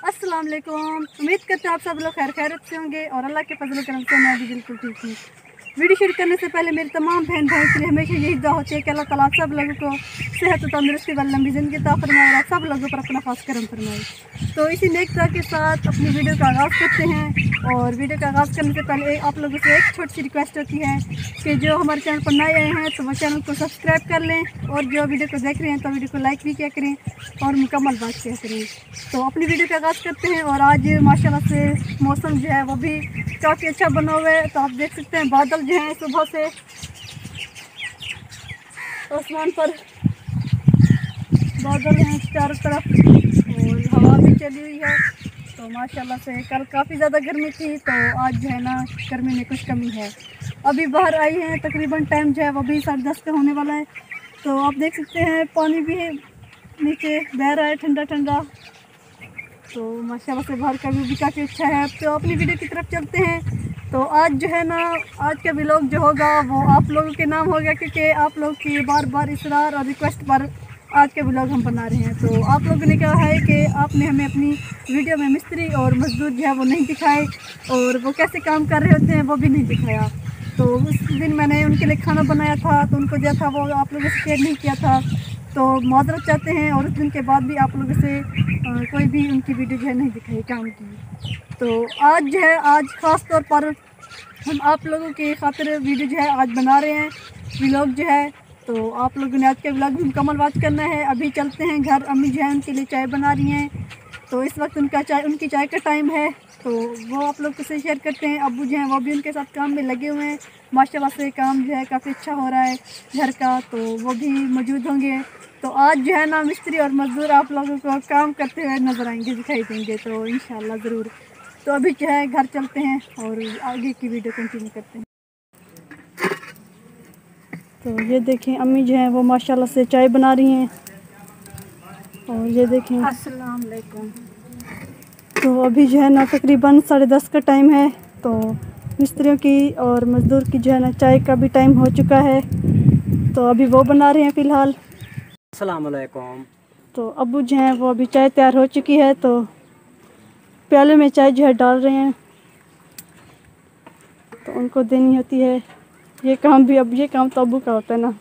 अस्सलाम वालेकुम। उम्मीद करते हैं आप सब लोग खैर खैरियत से होंगे और अल्लाह के फजल करम से मैं भी बिल्कुल ठीक हूँ। वीडियो शुरू करने से पहले मेरी तमाम बहन भाई के लिए हमेशा यही दुआ होती है कि अल्लाह ताला आप सब लोगों को सेहत और तंदुरुस्ती वाली लंबी ज़िंदगी अता फरमाए और आप सब लोगों पर अपना खास करम फरमाए। तो इसी नेक दुआ के साथ अपनी वीडियो का आगाज़ करते हैं। और वीडियो का आगाज़ करने से पहले आप लोगों से एक छोटी सी रिक्वेस्ट होती है कि जो हमारे चैनल पर नए आए हैं तो वो चैनल को सब्सक्राइब कर लें और जो वीडियो को देख रहे हैं तो वीडियो को लाइक भी किया करें और मुकम्मल बात किया करें। तो अपनी वीडियो का आगाज़ करते हैं। और आज माशाल्लाह से मौसम जो है वो भी काफ़ी अच्छा बना हुआ है। तो आप देख सकते हैं बादल जो हैं सुबह से आसमान पर बादल हैं चारों तरफ और हवा भी चली हुई है। तो माशाल्लाह से कल काफ़ी ज़्यादा गर्मी थी तो आज जो है ना गर्मी में कुछ कमी है। अभी बाहर आई हैं, तकरीबन टाइम जो है वो भी 10:30 का होने वाला है। तो आप देख सकते हैं पानी भी नीचे बह रहा है ठंडा ठंडा। तो माशाल्लाह से बाहर का व्यू भी काफ़ी अच्छा है। तो अपनी वीडियो की तरफ चलते हैं। तो आज जो है ना आज का व्लॉग जो होगा वो आप लोगों के नाम होगा क्योंकि आप लोग की बार बार इसरार और रिक्वेस्ट पर आज का व्लॉग हम बना रहे हैं। तो आप लोगों ने कहा है कि आपने हमें अपनी वीडियो में मिस्त्री और मजदूर जो है वो नहीं दिखाए और वो कैसे काम कर रहे होते हैं वो भी नहीं दिखाया। तो उस दिन मैंने उनके लिए खाना बनाया था तो उनको दिया था वो आप लोगों से शेयर नहीं किया था। तो माजरत चाहते हैं और उस दिन के बाद भी आप लोगों से कोई भी उनकी वीडियो जो है नहीं दिखाई काम की। तो आज जो है आज ख़ास तौर पर हम आप लोगों की खातिर वीडियो जो है आज बना रहे हैं व्लॉग जो है। तो आप लोगों ने आज का व्लॉग भी मुकम्मल वॉच करना है। अभी चलते हैं घर, अम्मी जो है उनके लिए चाय बना रही हैं। तो इस वक्त उनकी चाय का टाइम है तो वो आप लोग से शेयर करते हैं। अब्बू जो हैं वो भी उनके साथ काम में लगे हुए हैं। माशाल्लाह से काम जो है काफ़ी अच्छा हो रहा है घर का, तो वो भी मौजूद होंगे। तो आज जो है ना मिस्त्री और मज़दूर आप लोगों को काम करते हुए नज़र आएंगे, दिखाई देंगे तो इंशाल्लाह ज़रूर। तो अभी जो है घर चलते हैं और आगे की वीडियो कंटिन्यू करते हैं। तो ये देखें अम्मी जो हैं वो माशाल्लाह से चाय बना रही हैं और ये देखें अस्सलाम वालेकुम। तो अभी जो है ना तकरीबन 10:30 का टाइम है। तो मिस्त्रियों की और मज़दूर की जो है ना चाय का भी टाइम हो चुका है। तो अभी वो बना रहे हैं फ़िलहाल। अस्सलाम वालेकुम। तो अब्बू जो हैं वो अभी चाय तैयार हो चुकी है तो प्याले में चाय जो है डाल रहे हैं तो उनको देनी होती है। ये काम तो अब्बू का होता है ना।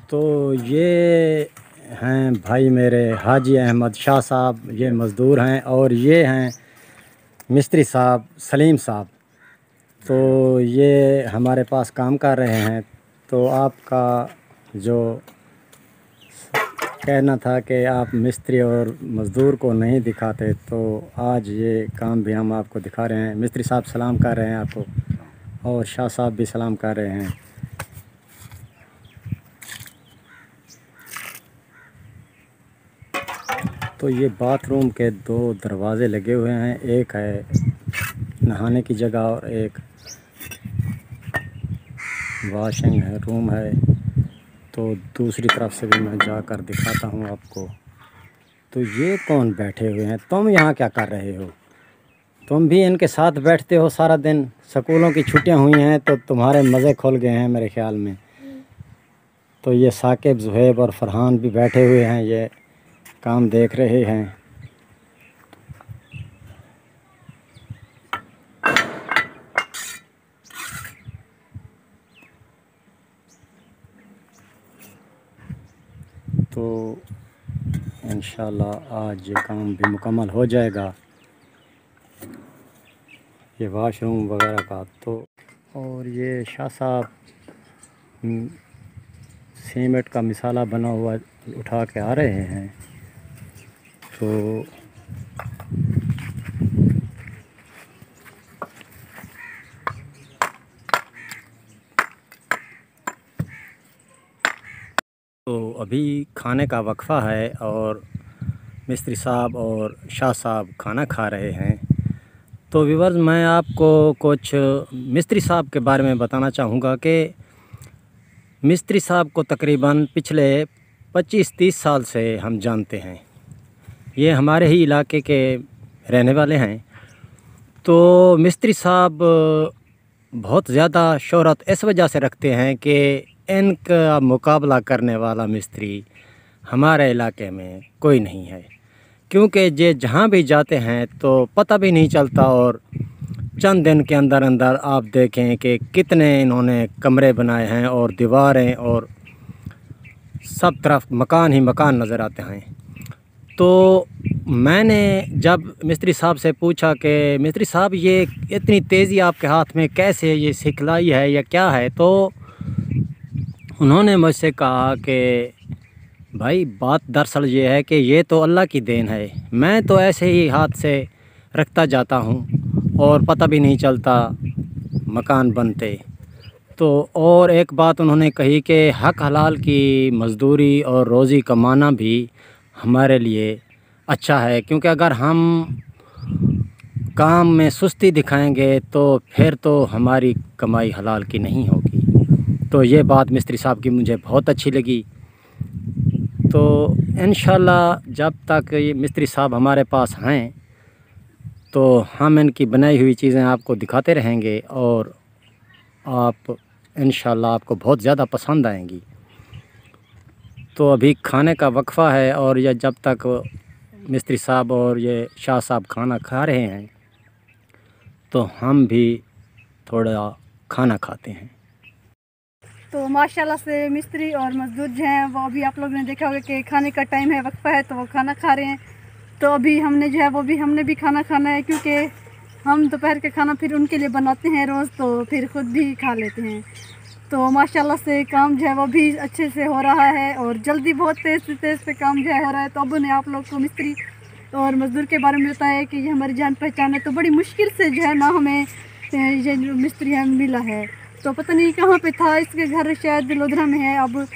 तो ये हैं भाई मेरे हाजी अहमद शाह साहब, ये मज़दूर हैं और ये हैं मिस्त्री साहब सलीम साहब। तो ये हमारे पास काम कर रहे हैं। तो आपका जो कहना था कि आप मिस्त्री और मज़दूर को नहीं दिखाते, तो आज ये काम भी हम आपको दिखा रहे हैं। मिस्त्री साहब सलाम कर रहे हैं आपको और शाह साहब भी सलाम कर रहे हैं। तो ये बाथरूम के 2 दरवाज़े लगे हुए हैं, एक है नहाने की जगह और एक वॉशिंग है रूम है। तो दूसरी तरफ से भी मैं जाकर दिखाता हूँ आपको। तो ये कौन बैठे हुए हैं? तुम यहाँ क्या कर रहे हो? तुम भी इनके साथ बैठते हो सारा दिन। स्कूलों की छुट्टियाँ हुई हैं तो तुम्हारे मज़े खुल गए हैं मेरे ख़्याल में। तो ये साकिब, ज़ुहैब और फरहान भी बैठे हुए हैं, ये काम देख रहे हैं। तो इंशाल्लाह आज ये काम भी मुकम्मल हो जाएगा, ये वाशरूम वगैरह का। तो और ये शाह साहब सीमेंट का मिसाला बना हुआ उठा के आ रहे हैं। तो अभी खाने का वक्फ़ा है और मिस्त्री साहब और शाह साहब खाना खा रहे हैं। तो व्यूअर्स, मैं आपको कुछ मिस्त्री साहब के बारे में बताना चाहूँगा कि मिस्त्री साहब को तकरीबन पिछले 25-30 साल से हम जानते हैं। ये हमारे ही इलाके के रहने वाले हैं। तो मिस्त्री साहब बहुत ज़्यादा शोहरत इस वजह से रखते हैं कि इनका मुकाबला करने वाला मिस्त्री हमारे इलाके में कोई नहीं है, क्योंकि ये जहाँ भी जाते हैं तो पता भी नहीं चलता और चंद दिन के अंदर अंदर आप देखें कि कितने इन्होंने कमरे बनाए हैं और दीवारें और सब तरफ मकान ही मकान नज़र आते हैं। तो मैंने जब मिस्त्री साहब से पूछा कि मिस्त्री साहब ये इतनी तेज़ी आपके हाथ में कैसे, ये सिखलाई है या क्या है, तो उन्होंने मुझसे कहा कि भाई बात दरअसल ये है कि ये तो अल्लाह की देन है, मैं तो ऐसे ही हाथ से रखता जाता हूँ और पता भी नहीं चलता मकान बनते। तो और एक बात उन्होंने कही कि हक हलाल की मज़दूरी और रोज़ी कमाना भी हमारे लिए अच्छा है, क्योंकि अगर हम काम में सुस्ती दिखाएंगे तो फिर तो हमारी कमाई हलाल की नहीं होगी। तो ये बात मिस्त्री साहब की मुझे बहुत अच्छी लगी। तो इंशाल्लाह जब तक ये मिस्त्री साहब हमारे पास हैं तो हम इनकी बनाई हुई चीज़ें आपको दिखाते रहेंगे और आप इंशाल्लाह आपको बहुत ज़्यादा पसंद आएंगी। तो अभी खाने का वक्फ़ा है और यह जब तक मिस्त्री साहब और ये शाह साहब खाना खा रहे हैं तो हम भी थोड़ा खाना खाते हैं। तो माशाल्लाह से मिस्त्री और मज़दूर जो हैं वो अभी आप लोगों ने देखा होगा कि खाने का टाइम है, वक्फ़ा है, तो वो खाना खा रहे हैं। तो अभी हमने जो है वो भी हमने भी खाना खाना है, क्योंकि हम दोपहर का खाना फिर उनके लिए बनाते हैं रोज़, तो फिर ख़ुद भी खा लेते हैं। तो माशाल्लाह से काम जो है वो भी अच्छे से हो रहा है और जल्दी बहुत तेज़ पे काम जो है हो रहा है। तो अब उन्हें आप लोग को मिस्त्री और मज़दूर के बारे में बताया कि ये हमारी जान पहचान है, तो बड़ी मुश्किल से जो है ना हमें ये मिस्त्री है मिला है। तो पता नहीं कहाँ पे था, इसके घर शायद लोधरा में है अब,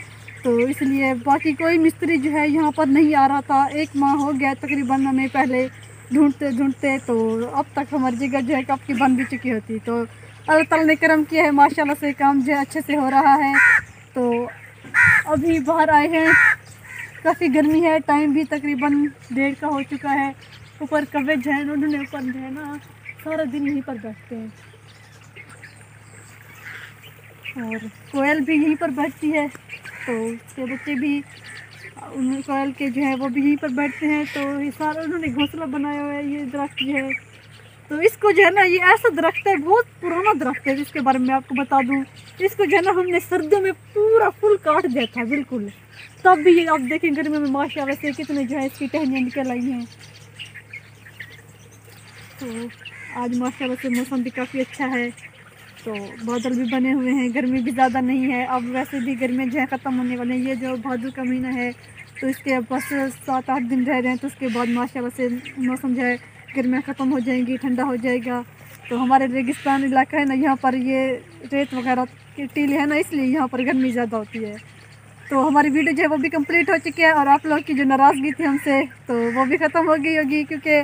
तो इसलिए बाकी कोई मिस्त्री जो है यहाँ पर नहीं आ रहा था। 1 माह हो गया तकरीबन हमें पहले ढूंढते ढूंढते, तो अब तक हमारी जगह जो है कब की बन भी चुकी होती। तो अल्लाह ताला ने करम किया है, माशाल्लाह से काम जो है अच्छे से हो रहा है। तो अभी बाहर आए हैं, काफ़ी गर्मी है, टाइम भी तकरीबन 1:30 का हो चुका है। ऊपर कवरेज है, उन्होंने ऊपर जो है ना सारा दिन यहीं पर बैठते हैं और कोयल भी यहीं पर बैठती है, तो उसके बच्चे भी उन कोयल के जो है वो भी यहीं पर बैठते हैं। तो ये सारा उन्होंने घोंसला बनाया हुआ है। ये दरख्त जो है, तो इसको जो है ना, ये ऐसा दरख्त है, बहुत पुराना दरख्त है, जिसके बारे में आपको बता दूं। इसको जो है ना हमने सर्दियों में पूरा फुल काट दिया था बिल्कुल, तब भी ये आप देखें गर्मी में माशाल्लाह से कितने जो है इसकी टहनियाँ निकल आई हैं। तो आज माशाल्लाह से मौसम भी काफ़ी अच्छा है, तो बादल भी बने हुए हैं, गर्मी भी ज़्यादा नहीं है। अब वैसे भी गर्मी जो है ख़त्म होने वाले हैं। ये जो भादर का महीना है तो इसके बस 7-8 दिन रह रहे हैं, तो उसके बाद माशाल्लाह से मौसम जो है गर्मियाँ ख़त्म हो जाएंगी, ठंडा हो जाएगा। तो हमारे रेगिस्तान इलाका है ना, यहाँ पर ये रेत वगैरह की टीले है ना, इसलिए यहाँ पर गर्मी ज़्यादा होती है। तो हमारी वीडियो जो है वो भी कंप्लीट हो चुकी है और आप लोग की जो नाराज़गी थी हमसे, तो वो भी ख़त्म हो गई होगी, क्योंकि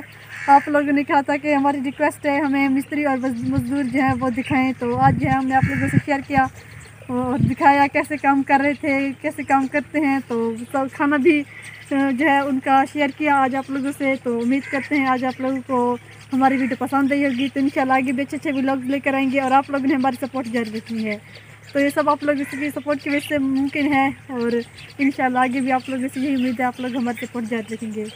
आप लोगों ने कहा था कि हमारी रिक्वेस्ट है हमें मिस्त्री और मज़दूर जो है वो दिखाएं। तो आज जो है हमने आप लोगों से शेयर किया और दिखाया कैसे काम कर रहे थे, कैसे काम करते हैं। तो सब खाना भी जो है उनका शेयर किया आज आप लोगों से। तो उम्मीद करते हैं आज आप लोगों को हमारी वीडियो पसंद आई होगी। तो इंशाल्लाह आगे भी अच्छे व्लॉग लेकर आएंगे और आप लोगों ने हमारी सपोर्ट जारी रखनी है। तो ये सब आप लोगों की सपोर्ट की वजह से मुमकिन है और इंशाल्लाह आगे भी आप लोगों से यही उम्मीद है आप लोग हमारी सपोर्ट जारी रखेंगे।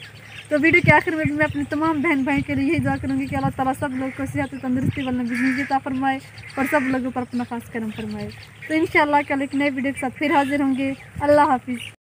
तो वीडियो के आखिर में भी मैं अपने तमाम बहन भाई के लिए यही दुआ करूँगी कि अल्लाह ताला सब लोग को सेहत तंदुरुस्ती वाला ज़िंदगी अता फरमाए और सब लोगों पर अपना खास करम फरमाए। तो इंशाल्लाह कल एक नए वीडियो के साथ फिर हाजिर होंगे। अल्लाह हाफिज़।